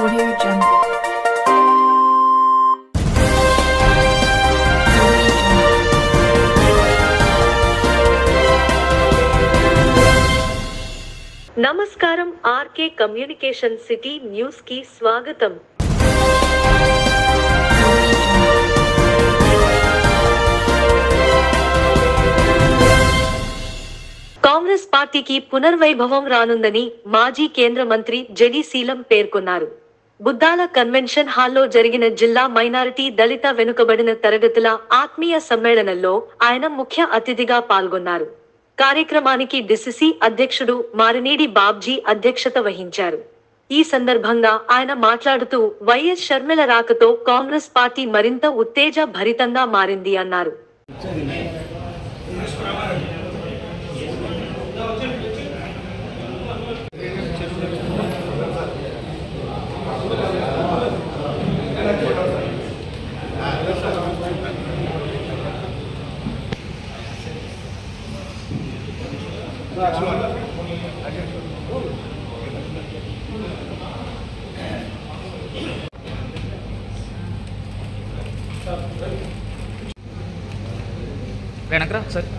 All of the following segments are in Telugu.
Audio Jungle. నమస్కారం ఆర్కే కమ్యూనికేషన్ సిటీ న్యూస్ కి స్వాగతం. కాంగ్రెస్ పార్టీకి పునర్వైభవం రానుందని మాజీ కేంద్ర మంత్రి జెడి శీలం పేర్కొన్నారు. బుద్దాల కన్వెన్షన్ హాల్లో జరిగిన జిల్లా మైనారిటీ దళిత వెనుకబడిన తరగతుల ఆత్మీయ సమ్మేళనంలో ఆయన ముఖ్య అతిథిగా పాల్గొన్నారు. కార్యక్రమానికి డిసిసి అధ్యక్షుడు మారినేడి బాబ్జీ అధ్యక్షత వహించారు. ఈ సందర్భంగా ఆయన మాట్లాడుతూ వైఎస్ షర్మిల రాకతో కాంగ్రెస్ పార్టీ మరింత ఉత్తేజ భరితంగా మారింది అన్నారు. వెనకరా సార్.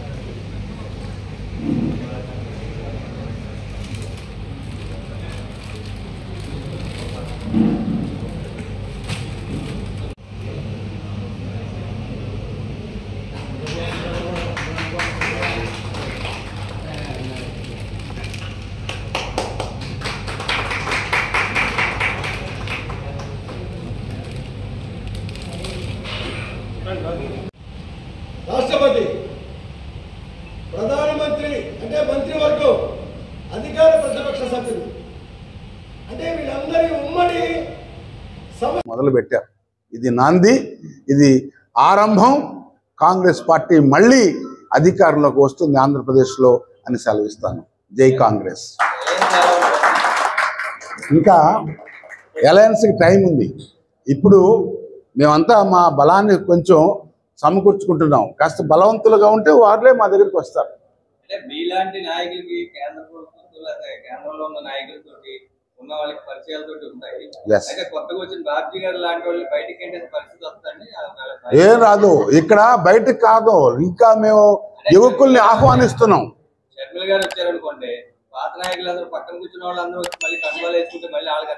రాష్ట్రపతి, ప్రధానమంత్రి అంటే మంత్రివర్గం, అధికార ప్రతిపక్ష సభ్యులు అంటే వీళ్ళందరి ఉమ్మడి మొదలు పెట్టారు. ఇది నాంది, ఇది ఆరంభం. కాంగ్రెస్ పార్టీ మళ్ళీ అధికారంలోకి వస్తుంది ఆంధ్రప్రదేశ్లో అని సెలవిస్తాను. జై కాంగ్రెస్. ఇంకా అలయన్స్కి టైం ఉంది. ఇప్పుడు మేమంతా మా బలాన్ని కొంచెం సమకూర్చుకుంటున్నాం. కాస్త బలవంతులుగా ఉంటే వారులే మా దగ్గరికి వస్తారు. అంటే మీలాంటి నాయకులకి కేంద్ర ప్రభుత్వంతో కేంద్రంలో ఉన్న నాయకులతో ఉన్న వాళ్ళకి పరిచయాలతో ఉంటాయి. అయితే కొత్తగా వచ్చిన బాబ్జీ గారు లాంటి వాళ్ళు బయటికి ఏంటంటే పరిస్థితి వస్తుందండి. ఏం రాదు, ఇక్కడ బయటకు కాదు, ఇంకా మేము యువకుల్ని ఆహ్వానిస్తున్నాం. షర్మిల గారు వచ్చారనుకోండి, పాత నాయకులందరూ పక్కన కూర్చున్న వాళ్ళందరూ వచ్చి మళ్ళీ కండువాలు వేసుకుంటే మళ్ళీ వాళ్ళకి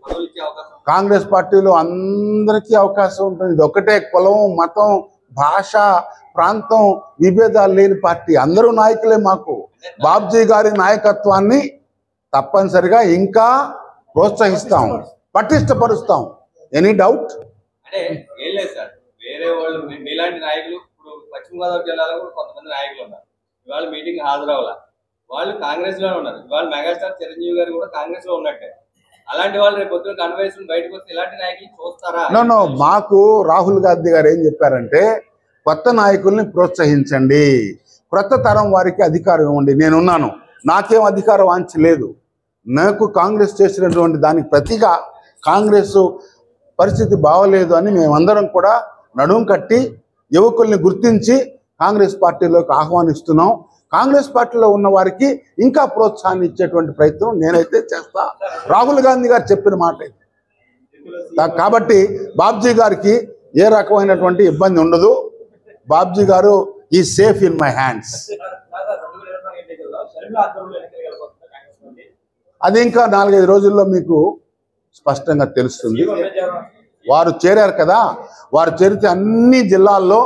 పదవులు ఇచ్చే అవకాశం. కాంగ్రెస్ పార్టీలో అందరికీ అవకాశం ఉంటుంది. ఇది ఒకటే కులం, మతం, భాష, ప్రాంతం విభేదాలు లేని పార్టీ. అందరూ నాయకులే. మాకు బాబ్జీ గారి నాయకత్వాన్ని తప్పనిసరిగా ఇంకా ప్రోత్సహిస్తాం, పటిష్టపరుస్తాం. Any doubt? అంటే ఏం లేదు సార్, వేరే వాళ్ళు మీలాంటి నాయకులు ఇప్పుడు పశ్చిమ గోదావరి జిల్లాలో కూడా కొంతమంది నాయకులు ఉన్నారు. ఇవాళ మీటింగ్ హాజరవ్వాల, వాళ్ళు కాంగ్రెస్ లోనే ఉన్నారు. ఇవాళ మెగాస్టార్ చిరంజీవి గారు కూడా కాంగ్రెస్ లో ఉన్నట్టే. అలాంటి వాళ్ళు రేపు పొద్దున కన్వెన్షన్ బయటకు వస్తే ఇలాంటి నాయకులు చూస్తారా? నో, మాకు రాహుల్ గాంధీ గారు ఏం చెప్పారంటే, కొత్త నాయకుల్ని ప్రోత్సహించండి, కొత్త తరం వారికి అధికారం ఇవ్వండి. నేనున్నాను, నాకేం అధికారం వాంఛ లేదు. నాకు కాంగ్రెస్ చేసినటువంటి దానికి ప్రతిగా కాంగ్రెస్ పరిస్థితి బాగోలేదు అని మేమందరం కూడా నడుం కట్టి యువకుల్ని గుర్తించి కాంగ్రెస్ పార్టీలోకి ఆహ్వానిస్తున్నాం. కాంగ్రెస్ పార్టీలో ఉన్న వారికి ఇంకా ప్రోత్సాహాన్ని ఇచ్చేటువంటి ప్రయత్నం నేనైతే చేస్తా. రాహుల్ గాంధీ గారు చెప్పిన మాట ఇది. కాబట్టి బాబ్జీ గారికి ఏ రకమైనటువంటి ఇబ్బంది ఉండదు. బాబ్జీ గారు ఈ సేఫ్ ఇన్ మై హ్యాండ్స్. అది ఇంకా 4-5 రోజుల్లో మీకు స్పష్టంగా తెలుస్తుంది. వారు చేరారు కదా, వారు చేరితే అన్ని జిల్లాల్లో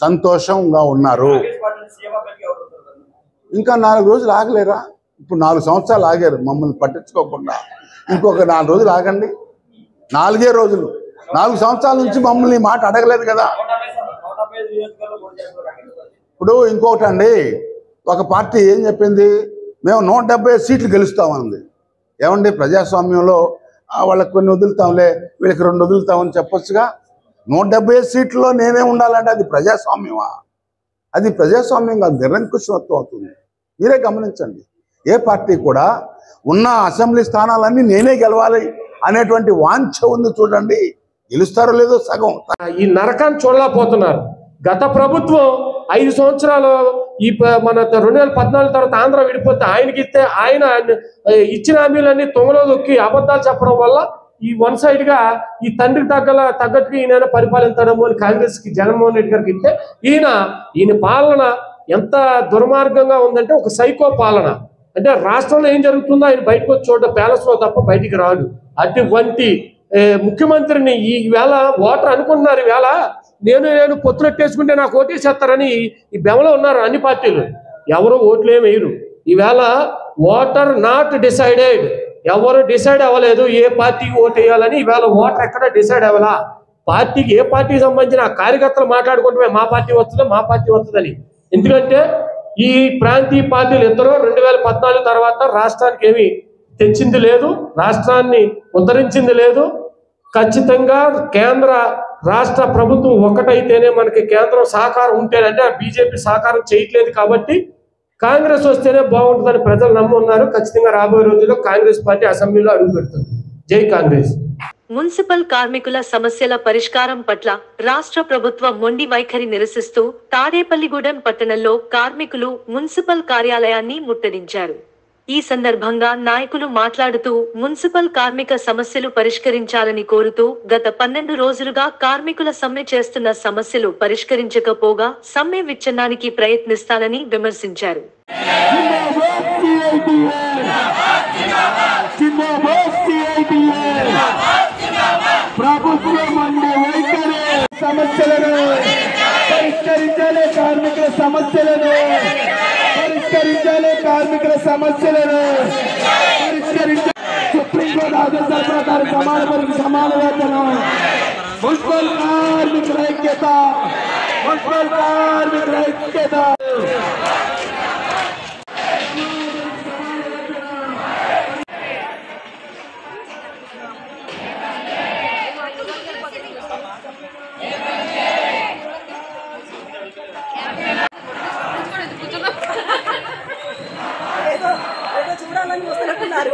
సంతోషంగా ఉన్నారు. ఇంకా 4 రోజులు ఆగలేరా? ఇప్పుడు 4 సంవత్సరాలు ఆగారు మమ్మల్ని పట్టించుకోకుండా. ఇంకొక 4 రోజులు ఆగండి. 4 రోజులు, 4 సంవత్సరాల నుంచి మమ్మల్ని మాట అడగలేదు కదా. ఇప్పుడు ఇంకొకటి అండి, ఒక పార్టీ ఏం చెప్పింది, మేము 170 సీట్లు గెలుస్తామంది. ఏమండి, ప్రజాస్వామ్యంలో వాళ్ళకి కొన్ని వదులుతాంలే, వీళ్ళకి 2 వదులుతామని చెప్పొచ్చుగా. 170 సీట్లలో నేనే ఉండాలంటే అది ప్రజాస్వామ్యమా? అది ప్రజాస్వామ్యం కాదు, నిరంకుశత్వం అవుతుంది. మీరే గమనించండి. ఏ పార్టీ కూడా ఉన్న అసెంబ్లీ స్థానాలన్నీ నేనే గెలవాలి అనేటువంటి వాంఛ ఉంది. చూడండి, గెలుస్తారో లేదో సగం. ఈ నరకాన్ని చూడలేకపోతున్నారు. గత ప్రభుత్వం 5 సంవత్సరాలు ఈ మన 2014 తర్వాత ఆంధ్ర విడిపోతే ఆయనకి ఇస్తే ఆయన ఇచ్చిన హామీలన్నీ తొంగలో దొక్కి అబద్ధాలు చెప్పడం వల్ల ఈ వన్ సైడ్ గా ఈ తండ్రికి తగ్గట్టుగా ఈయన పరిపాలిస్తాడము అని కాంగ్రెస్కి జగన్మోహన్ రెడ్డి గారికి ఇస్తే ఈయన పాలన ఎంత దుర్మార్గంగా ఉందంటే ఒక సైకో పాలన. అంటే రాష్ట్రంలో ఏం జరుగుతుందో ఆయన బయటకు వచ్చి చూడడం ప్యాలెస్ లో తప్ప బయటికి రాడు. అటువంటి ముఖ్యమంత్రిని ఈవేళ ఓటర్ అనుకుంటున్నారు. ఈవేళ నేను పొత్తులెట్టేసుకుంటే నాకు ఓటేసేస్తారని ఈ బెమలో ఉన్నారు అన్ని పార్టీలు. ఎవరు ఓట్లు ఏమి వేయరు. ఈవేళ ఓటర్ నాట్ డిసైడెడ్, ఎవరు డిసైడ్ అవ్వలేదు ఏ పార్టీకి ఓటు వేయాలని. ఈవేళ ఓటర్ ఎక్కడ డిసైడ్ అవ్వాలా, పార్టీకి ఏ పార్టీకి సంబంధించిన కార్యకర్తలు మాట్లాడుకుంటే మా పార్టీ వస్తుందని. ఎందుకంటే ఈ ప్రాంతీయ పార్టీలు ఇద్దరు 2014 తర్వాత రాష్ట్రానికి ఏమి తెచ్చింది లేదు, రాష్ట్రాన్ని ఉద్ధరించింది లేదు. ఖచ్చితంగా కేంద్ర రాష్ట్ర ప్రభుత్వం ఒకటైతేనే మనకి కేంద్రం సహకారం ఉంటేనంటే బీజేపీ సహకారం చేయట్లేదు కాబట్టి కాంగ్రెస్ వస్తేనే బాగుంటుందని ప్రజలు నమ్మున్నారు. ఖచ్చితంగా రాబోయే రోజుల్లో కాంగ్రెస్ పార్టీ అసెంబ్లీలో అడుగు పెడుతుంది. జై కాంగ్రెస్. మున్సిపల్ కార్మికుల సమస్యల పరిష్కారం పట్ల రాష్ట్ర ప్రభుత్వ మొండి వైఖరి నిరసిస్తూ తాడేపల్లిగూడెం పట్టణంలో కార్మికులు మున్సిపల్ కార్యాలయాన్ని ముట్టడించారు. ఈ సందర్భంగా నాయకులు మాట్లాడుతూ మున్సిపల్ కార్మిక సమస్యలు పరిష్కరించాలని కోరుతూ గత 12 రోజులుగా కార్మికుల సమ్మె చేస్తున్న సమస్యలు పరిష్కరించకపోగా సమ్మె విచ్ఛిన్నానికి ప్రయత్నిస్తానని విమర్శించారు. సమస్యలను పరిష్కరించాలి, కార్మికుల సమస్యలను పరిష్కరించాలి, కార్మికుల సమస్యలను పరిష్కరించాలి. సుప్రీంకోర్టు ఆదేశాల ప్రకారం సమాన పనికి సమాన వేతనం, మున్సిపల్ కార్మికుల ఐక్యత, మున్సిపల్ కార్మికుల ఐక్యత. చూడాలని వస్తున్నట్టున్నారు.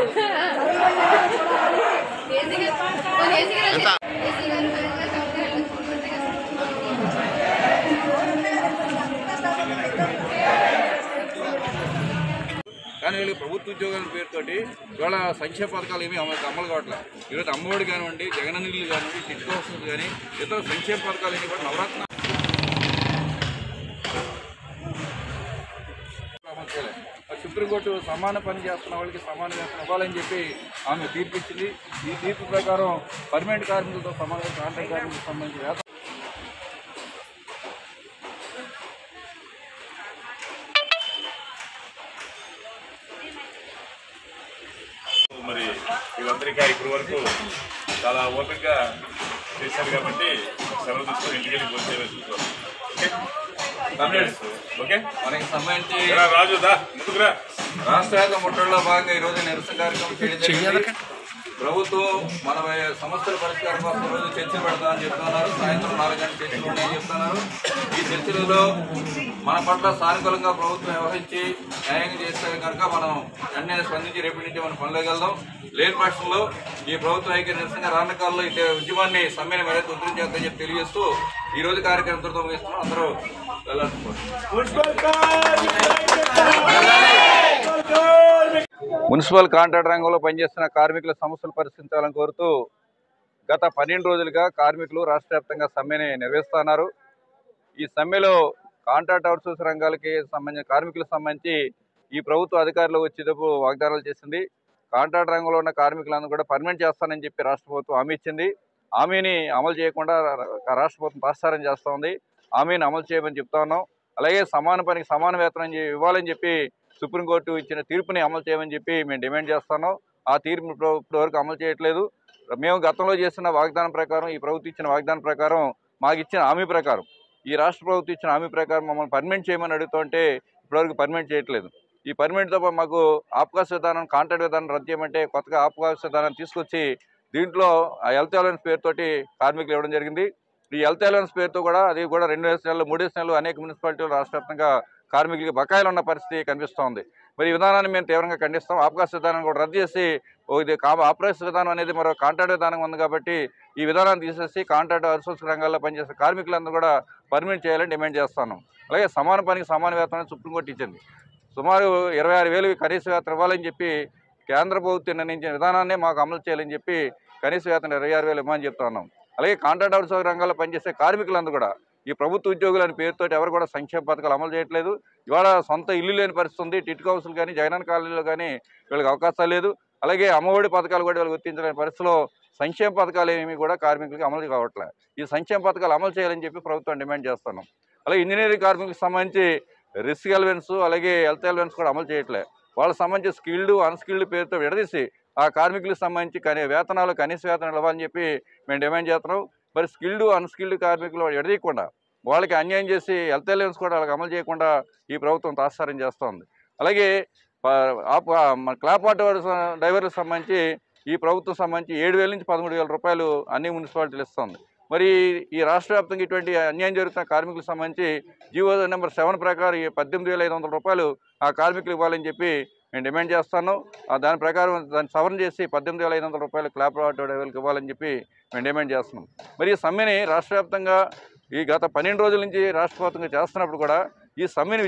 కానీ వీళ్ళకి ప్రభుత్వ ఉద్యోగాల పేరుతోటి ఇవాళ సంక్షేమ పథకాలు ఏమీ అమలు కావట్లేదు. ఈరోజు అమ్మఒడి కానివ్వండి, జగనన్నీళ్ళు కానివ్వండి, టిట్కో వస్తుంది కానీ ఇతర సంక్షేమ పథకాలు ఏమి కూడా నవరత్న సుప్రీంకోర్టు సమాన పని చేస్తున్న వాళ్ళకి సమాన వేతనం ఇవ్వాలని చెప్పి ఆమె తీర్పు ఇచ్చింది. ఈ తీర్పు ప్రకారం పర్మనెంట్ కార్మికులతో సమానంగా కాంట్రాక్ట్ కార్మికులకు సంబంధించి వేతనం మరి వీళ్ళందరికీ ఇప్పటి వరకు చాలా ఓపికగా చేశారు కాబట్టి సెలవు తీసుకొని ఇంటికి వెళ్ళి పోతే చూసుకోవాలి. ఓకే, మనకి సంబంధించి రాజుదా ముందుకురా. రాష్ట్ర వ్యాప్త ముట్టడిలో భాగంగా ఈరోజు నిరసన కార్యక్రమం చేయడం. ప్రభుత్వం మన సమస్యల పరిష్కారం కోసం రోజు చర్చలు పెడతామని చెప్తున్నారు. సాయంత్రం 4 గంటల చర్చలు ఉన్నాయని చెప్తున్నారు. ఈ చర్చలలో మన పట్ల సానుకూలంగా ప్రభుత్వం వ్యవహరించి న్యాయంగా చేస్తే కనుక మనం వెంటనే స్పందించి రేపటి నుంచి మనం పనులేగలుగుతాం. లేని పక్షంలో ఈ ప్రభుత్వం ఐక్య నిరసనగా రానున్న కాలంలో ఈ ఉద్యమాన్ని సమ్మెను మరింత ఉధృతం చేస్తామని చెప్పి తెలియజేస్తూ ఈ రోజు కార్యక్రమంతో ముగిస్తున్నాం. అందరూ మున్సిపల్ కాంట్రాక్ట్ రంగంలో పనిచేస్తున్న కార్మికుల సమస్యలు పరిష్కరించాలని కోరుతూ గత 12 రోజులుగా కార్మికులు రాష్ట్ర వ్యాప్తంగా సమ్మెని నిర్వహిస్తున్నారు. ఈ సమ్మెలో కాంట్రాక్ట్ అవుట్సోర్స్ రంగాలకి సంబంధించిన కార్మికులకు సంబంధించి ఈ ప్రభుత్వ అధికారులు వచ్చేటప్పుడు వాగ్దానాలు చేసింది. కాంట్రాక్ట్ రంగంలో ఉన్న కార్మికులను కూడా పర్మనెంట్ చేస్తానని చెప్పి రాష్ట్ర ప్రభుత్వం హామీ ఇచ్చింది. హామీని అమలు చేయకుండా రాష్ట్ర ప్రభుత్వం తాత్సారం చేస్తూ ఉంది. హామీని అమలు చేయమని చెప్తా ఉన్నాం. అలాగే సమాన పనికి సమాన వేతనం ఇవ్వాలని చెప్పి సుప్రీంకోర్టు ఇచ్చిన తీర్పుని అమలు చేయమని చెప్పి మేము డిమాండ్ చేస్తున్నాం. ఆ తీర్పు ఇప్పటి వరకు అమలు చేయట్లేదు. మేము గతంలో చేసిన వాగ్దానం ప్రకారం, ఈ ప్రభుత్వం ఇచ్చిన వాగ్దానం ప్రకారం, మాకు ఇచ్చిన హామీ ప్రకారం, ఈ రాష్ట్ర ప్రభుత్వం ఇచ్చిన హామీ ప్రకారం మమ్మల్ని పర్మనెంట్ చేయమని అడుగుతుంటే ఇప్పటివరకు పర్మనెంట్ చేయట్లేదు. ఈ పర్మనెంట్తో మాకు ఆప్కాస్ విధానం, కాంట్రాక్ట్ విధానం రద్దు చేయమంటే కొత్తగా ఆప్కాస్ విధానాన్ని తీసుకొచ్చి దీంట్లో హెల్త్ అలవెన్స్ పేరుతోటి కార్మికులు ఇవ్వడం జరిగింది. ఈ హెల్త్ అలవెన్స్ పేరుతో కూడా అది కూడా 2 నెలలు 3 నెలలు అనేక మున్సిపాలిటీలు రాష్ట్ర వ్యాప్తంగా కార్మికులకి బకాయిలు ఉన్న పరిస్థితి కనిపిస్తోంది. మరి ఈ విధానాన్ని మేము తీవ్రంగా ఖండిస్తాం. ఆప్కాస్ విధానం కూడా రద్దు చేసి ఇది ఆప్కాస్ విధానం అనేది మరో కాంట్రాక్ట్ విధానం ఉంది కాబట్టి ఈ విధానాన్ని తీసేసి కాంట్రాక్ట్ అవుట్సోర్స్ రంగాల్లో పనిచేసే కార్మికులందరూ కూడా పర్మనెంట్ చేయాలని డిమాండ్ చేస్తున్నాం. అలాగే సమాన పనికి సమాన వేతనం సుప్రీంకోర్టు ఇచ్చింది. సుమారు 26,000 కనీస వేతనం ఇవ్వాలని చెప్పి కేంద్ర ప్రభుత్వం నిర్ణయించిన విధానాన్ని మాకు అమలు చేయాలని చెప్పి కనీస వేతనం 26,000 ఇవ్వమని చెప్తా ఉన్నాం. అలాగే కాంట్రాక్ట్ అవుట్సోర్సింగ్ రంగాల్లో పనిచేసే కార్మికులందరూ కూడా ఈ ప్రభుత్వ ఉద్యోగులని పేరుతో ఎవరు కూడా సంక్షేమ పథకాలు అమలు చేయట్లేదు. ఇవాళ సొంత ఇల్లు లేని పరిస్థితి ఉంది. టిట్ హౌస్లు కానీ జగనన్న కాలనీలో కానీ వీళ్ళకి అవకాశాలు లేదు. అలాగే అమ్మఒడి పథకాలు కూడా వీళ్ళు గుర్తించలేని పరిస్థితిలో సంక్షేమ పథకాలు ఏమీ కూడా కార్మికులకు అమలు కావట్లేదు. ఈ సంక్షేమ పథకాలు అమలు చేయాలని చెప్పి ప్రభుత్వం డిమాండ్ చేస్తున్నాం. అలాగే ఇంజనీరింగ్ కార్మికులకు సంబంధించి రిస్క్ ఎలవెన్స్ అలాగే హెల్త్ ఎలవెన్స్ కూడా అమలు చేయట్లేదు. వాళ్ళకి సంబంధించి స్కిల్డ్ అన్స్కిల్డ్ పేరుతో విడదీసి ఆ కార్మికులకు సంబంధించి వేతనాలు కనీస వేతనాలు ఇవ్వాలని చెప్పి మేము డిమాండ్ చేస్తున్నాం. మరి స్కిల్డ్ అన్స్కిల్డ్ కార్మికులు విడదీయకుండా వాళ్ళకి అన్యాయం చేసి హెల్త్ ఎలవెన్స్ కూడా వాళ్ళకి అమలు చేయకుండా ఈ ప్రభుత్వం తాత్సారం చేస్తోంది. అలాగే క్లాప్ ఆటో డ్రైవర్లకు సంబంధించి ఈ ప్రభుత్వం సంబంధించి 7,000 నుంచి 13,000 రూపాయలు అన్ని మున్సిపాలిటీలు ఇస్తుంది. మరి ఈ రాష్ట్ర వ్యాప్తంగా ఇటువంటి అన్యాయం జరుగుతున్న కార్మికులకు సంబంధించి జీవో నెంబర్ 7 ప్రకారం 18,500 రూపాయలు ఆ కార్మికులు ఇవ్వాలని చెప్పి మేము డిమాండ్ చేస్తున్నాం. దాని ప్రకారం దాన్ని సవరణ చేసి 18,500 రూపాయలు క్లాప్ ఆటో డ్రైవర్లకు ఇవ్వాలని చెప్పి మేము డిమాండ్ చేస్తున్నాం. మరి ఈ సమ్మెని రాష్ట్ర వ్యాప్తంగా ఈ గత 12 రోజుల నుంచి రాష్ట్ర ప్రభుత్వంగా చేస్తున్నప్పుడు కూడా ఈ సమ్మెని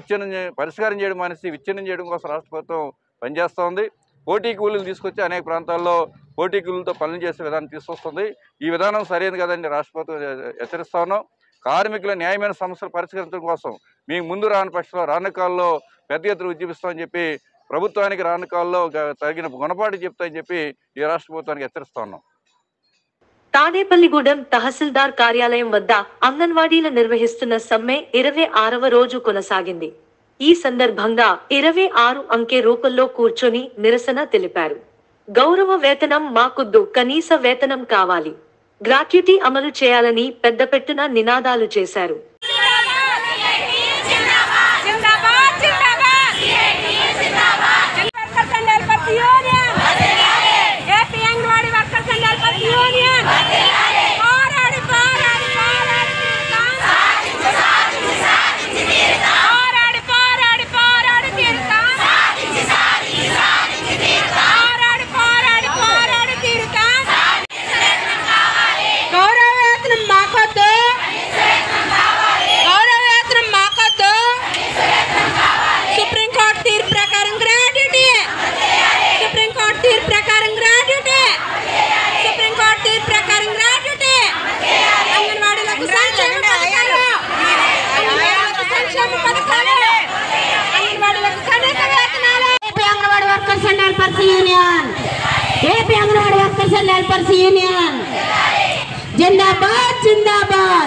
పరిష్కారం చేయడం మానేసి విచ్ఛిన్నం చేయడం కోసం రాష్ట్ర ప్రభుత్వం పనిచేస్తూ ఉంది. పోటీ కూలీలు తీసుకొచ్చి అనేక ప్రాంతాల్లో పోటీ కూలీలతో పనులు చేసే విధానం తీసుకొస్తుంది. ఈ విధానం సరైనది కదండి రాష్ట్ర ప్రభుత్వం హెచ్చరిస్తా ఉన్నాం. కార్మికుల న్యాయమైన సమస్యలు పరిష్కరించడం కోసం మీకు ముందు రాని పక్షంలో రానున్న కాలంలో పెద్ద ఎత్తున ఉద్యమిస్తామని చెప్పి ప్రభుత్వానికి రానున్న కాలంలో తగిన గుణపాఠం చెప్తామని చెప్పి ఈ రాష్ట్ర ప్రభుత్వానికి హెచ్చరిస్తా ఉన్నాం. తాడేపల్లిగూడెం తహసీల్దార్ కార్యాలయం వద్ద అంగన్వాడీలు నిర్వహిస్తున్న సమ్మె 26వ రోజు కొనసాగింది. ఈ సందర్భంగా 26 అంకె రూపంలో కూర్చొని నిరసన తెలిపారు. గౌరవ వేతనం మాకొద్దు, కనీస వేతనం కావాలి, గ్రాట్యుటీ అమలు చేయాలని పెద్దపెట్టున నినాదాలు చేశారు. जिंदाबाद जिंदाबाद।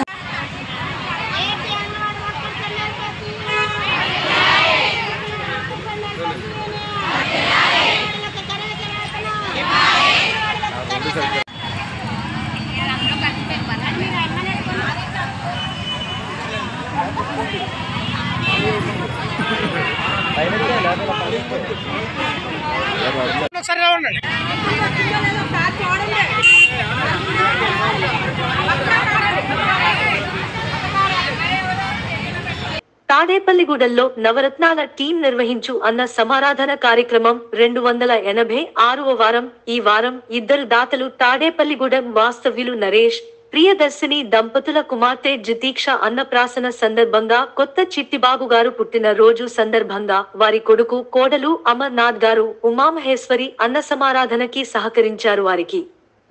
తాడేపల్లిగూడెంలో నవరత్నాల టీం నిర్వహించు అన్న సమారాధన కార్యక్రమం 286వ వారం. ఈ వారం ఇద్దరు దాతలు తాడేపల్లిగూడెం వాస్తవ్యులు నరేష్, ప్రియదర్శిని దంపతుల కుమార్తె జితీక్ష అన్నప్రాసన సందర్భంగా కొత్త చిట్టిబాబు గారు పుట్టిన రోజు సందర్భంగా వారి కొడుకు కోడలు అమర్నాథ్ గారు ఉమామహేశ్వరి అన్న సమారాధనకి సహకరించారు.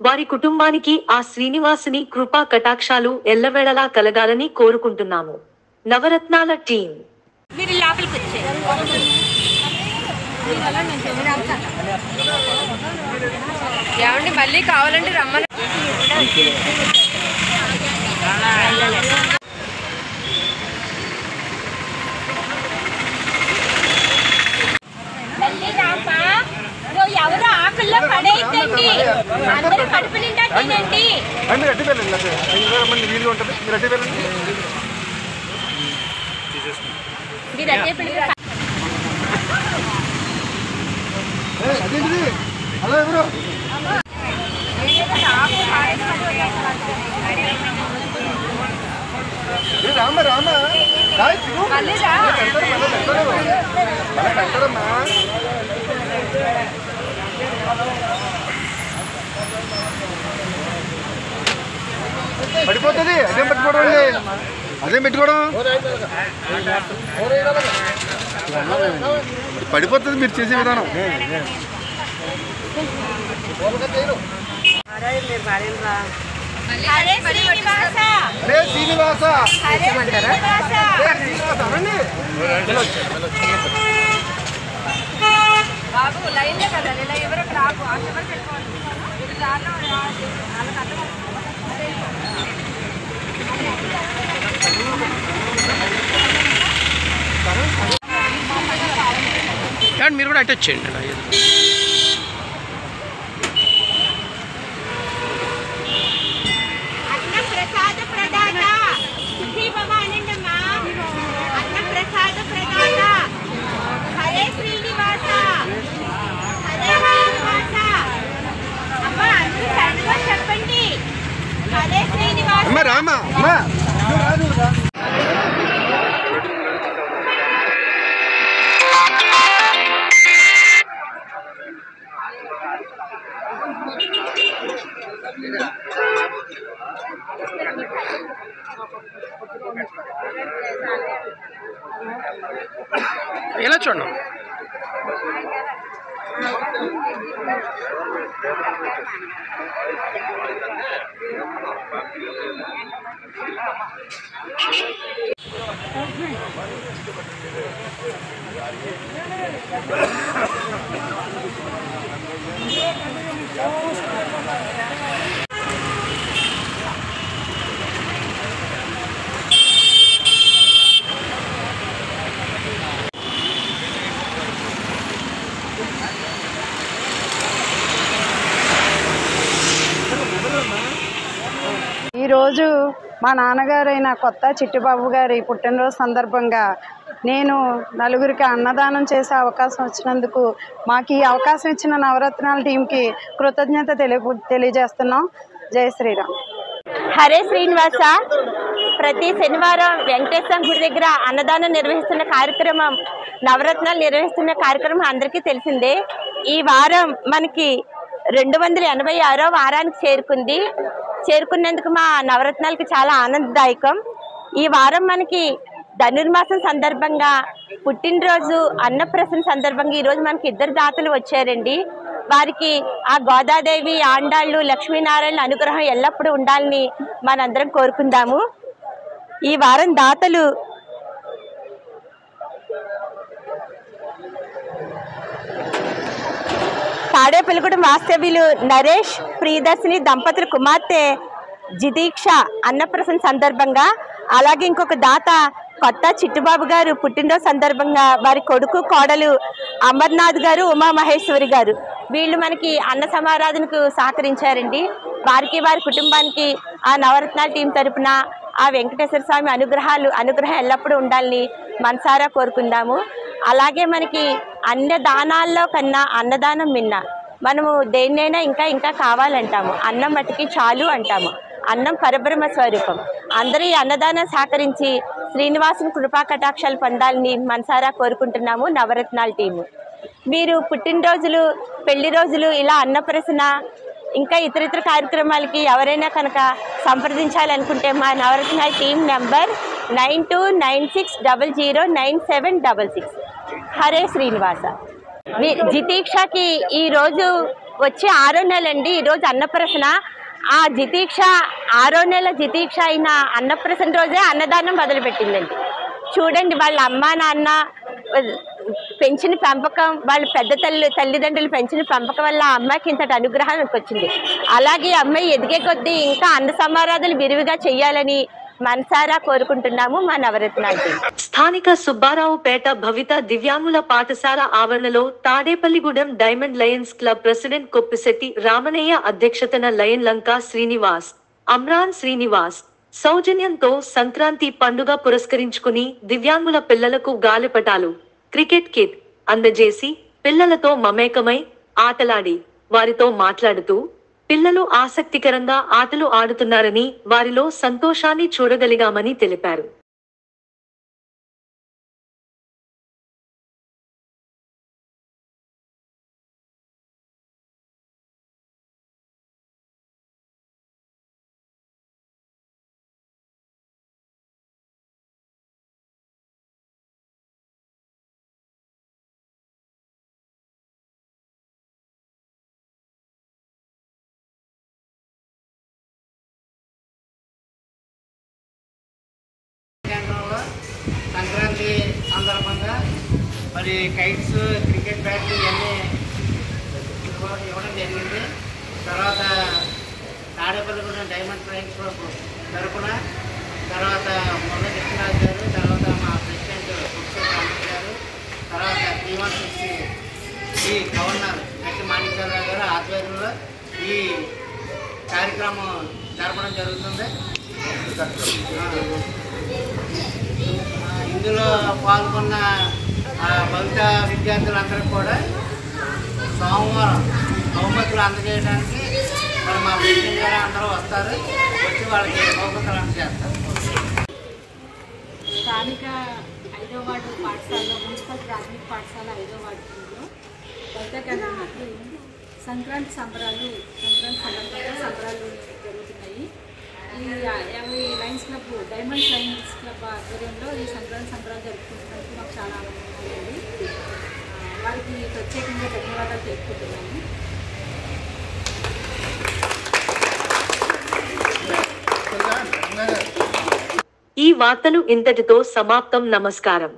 వారి కుటుంబానికి ఆ శ్రీనివాసుని కృపా కటాక్షాలు ఎల్లవేళలా కలగాలని కోరుకుంటున్నాము. నవరత్నాల టీం ఏమండి మళ్ళీ కావాలండి రమ్మని. ఎవరు ఆకల్లో పడేయండి, అందరూ కడుపు నిండా తినండి. పడిపోతుంది. అదేం పెట్టుకోవడం అండి, అదేం పెట్టుకోవడం పడిపోతుంది మీరు చేసే విధానం. హరే శ్రీనివాస అరే శ్రీనివాస హరే శ్రీనివాస బాబు లైన్లే కదా ఇలా ఎవరికి రాకు ఆశపడి పెట్టుకోవాలి మీరు కూడా అటెచ్ చేయండి అన్న ప్రసాద ప్రదాత శ్రీ బాబా అనండమ్మా అన్న ప్రసాద ప్రదాత హరే శ్రీనివాస హరే శ్రీనివాస అమ్మా అందరూ సడన్గా చెప్పండి హరే శ్రీనివాస అమ్మ రామా అమ్మా ఎలా చూడండి ఈరోజు మా నాన్నగారైన కొత్త చిట్టిబాబు గారి పుట్టినరోజు సందర్భంగా నేను నలుగురికి అన్నదానం చేసే అవకాశం వచ్చినందుకు మాకు ఈ అవకాశం ఇచ్చిన నవరత్నాల టీంకి కృతజ్ఞత తెలియజేస్తున్నాం. జై శ్రీరామ్. హరే శ్రీనివాస ప్రతి శనివారం వెంకటేశ్వర గుడి దగ్గర అన్నదానం నిర్వహిస్తున్న కార్యక్రమం నవరత్నాలు నిర్వహిస్తున్న కార్యక్రమం అందరికీ తెలిసిందే. ఈ వారం మనకి 286వ వారానికి చేరుకున్నందుకు మా నవరత్నాలకి చాలా ఆనందదాయకం. ఈ వారం మనకి ధనుర్మాసం సందర్భంగా పుట్టినరోజు అన్నప్రసన్న సందర్భంగా ఈరోజు మనకి 2 దాతలు వచ్చారండి. వారికి ఆ గోదాదేవి ఆండాళ్ళు లక్ష్మీనారాయణ అనుగ్రహం ఎల్లప్పుడూ ఉండాలని మనందరం కోరుకుందాము. ఈ వారం దాతలు తాడేపల్లిగూడెం వాస్తవ్యులు నరేష్ ప్రియదర్శిని దంపతుల కుమార్తె జిదీక్ష అన్నప్రసన్న సందర్భంగా, అలాగే ఇంకొక దాత కొత్త చిట్టుబాబు గారు పుట్టినరోజు సందర్భంగా వారి కొడుకు కోడలు అమర్నాథ్ గారు ఉమామహేశ్వరి గారు వీళ్ళు మనకి అన్న సమారాధనకు సహకరించారండి. వారికి వారి కుటుంబానికి ఆ నవరత్నాల టీం తరపున ఆ వెంకటేశ్వర స్వామి అనుగ్రహం ఎల్లప్పుడూ ఉండాలని మనసారా కోరుకుందాము. అలాగే మనకి అన్నదానాల్లో కన్నా అన్నదానం మిన్న. మనము దేన్నైనా ఇంకా ఇంకా కావాలంటాము, అన్నం మట్టికి చాలు అంటాము. అన్నం పరబ్రహ్మ స్వరూపం. అందరూ ఈ అన్నదానం సహకరించి శ్రీనివాసుని కృపా కటాక్షాలు పొందాలని మనసారా కోరుకుంటున్నాము నవరత్నాల టీము. మీరు పుట్టినరోజులు, పెళ్లి రోజులు, ఇలా అన్నప్రసన్న ఇంకా ఇతర కార్యక్రమాలకి ఎవరైనా కనుక సంప్రదించాలనుకుంటే మా నవరత్నాల టీం నెంబర్ 9296009766. హరే శ్రీనివాస. జితీక్షకి ఈరోజు వచ్చి 6వ నెల అండి. ఈరోజు అన్నప్రసన్న. ఆ జితీక్ష 6వ నెల జితీక్ష అయిన అన్నప్రసన్న రోజే అన్నదానం మొదలుపెట్టిందండి. చూడండి, వాళ్ళ అమ్మ నాన్న పెంచిన పెంపకం, వాళ్ళ పెద్ద తల్లిదండ్రులు పెంచిన పెంపకం వల్ల ఆ అమ్మాయికి ఇంతటి అనుగ్రహానికి వచ్చింది. అలాగే అమ్మాయి ఎదిగే కొద్దీ ఇంకా అన్న సమారాధనలు విరివిగా చెయ్యాలని మనసారా కోరుకుంటున్నాము మా నవరత్నాలు. స్థానిక సుబ్బారావుపేట భవిత దివ్యాంగుల పాఠశాల ఆవరణలో Tadepalligudem diamond Lions club president Koppisetti Ramanayya అధ్యక్షతన లయన్ లంకా శ్రీనివాస్, అమ్రాన్ శ్రీనివాస్ సౌజన్యంతో సంక్రాంతి పండుగ పురస్కరించుకుని దివ్యాంగుల పిల్లలకు గాలిపటాలు, క్రికెట్ కిట్ అందజేసి పిల్లలతో మమేకమై ఆటలాడి వారితో మాట్లాడుతూ పిల్లలు ఆసక్తికరంగా ఆటలు ఆడుతున్నారని, వారిలో సంతోషాన్ని చూడగలిగామని తెలిపారు. మరి కైట్స్, క్రికెట్ బ్యాట్లు ఇవన్నీ ఇవ్వడం జరిగింది. తర్వాత తాడేపల్లిగూడెం డైమండ్ ఫ్లయింగ్ క్లబ్ తరఫున, తర్వాత మొన్న కృష్ణరాజు గారు, తర్వాత మా ప్రెసిడెంట్ కుక్సేట్ గారు, తర్వాత శ్రీనివాస్ ఈ గవర్నర్ గట్టి మాణిక్యరావు గారు ఆధ్వర్యంలో ఈ కార్యక్రమం జరపడం జరుగుతుంది. ఇందులో పాల్గొన్న భవిత విద్యార్థులందరికీ కూడా సోమవారం బహుమతులు అందజేయడానికి మరి మా ప్రెసిడెంట్ గారు అందరూ వస్తారు, వచ్చి వాళ్ళకి బహుమతులు అందజేస్తారు. స్థానిక 5వ వార్డు పాఠశాలలో, మున్సిపల్ ప్రాథమిక పాఠశాల 5వ వార్డులో భవిత కేంద్రంలో సంక్రాంతి సంబరాలు జరుగుతున్నాయి. ఈ 50 Lions club, diamond Lions club ఆధ్వర్యంలో ఈ సంక్రాంతి సంబరాలు జరుపుకుంటున్నందుకు మాకు చాలా ఆనందంగా ఉంది. వారికి ప్రత్యేకంగా ధన్యవాదాలు తెలుపుకుంటున్నాను. ఈ వార్తలు ఇంతటితో సమాప్తం. నమస్కారం.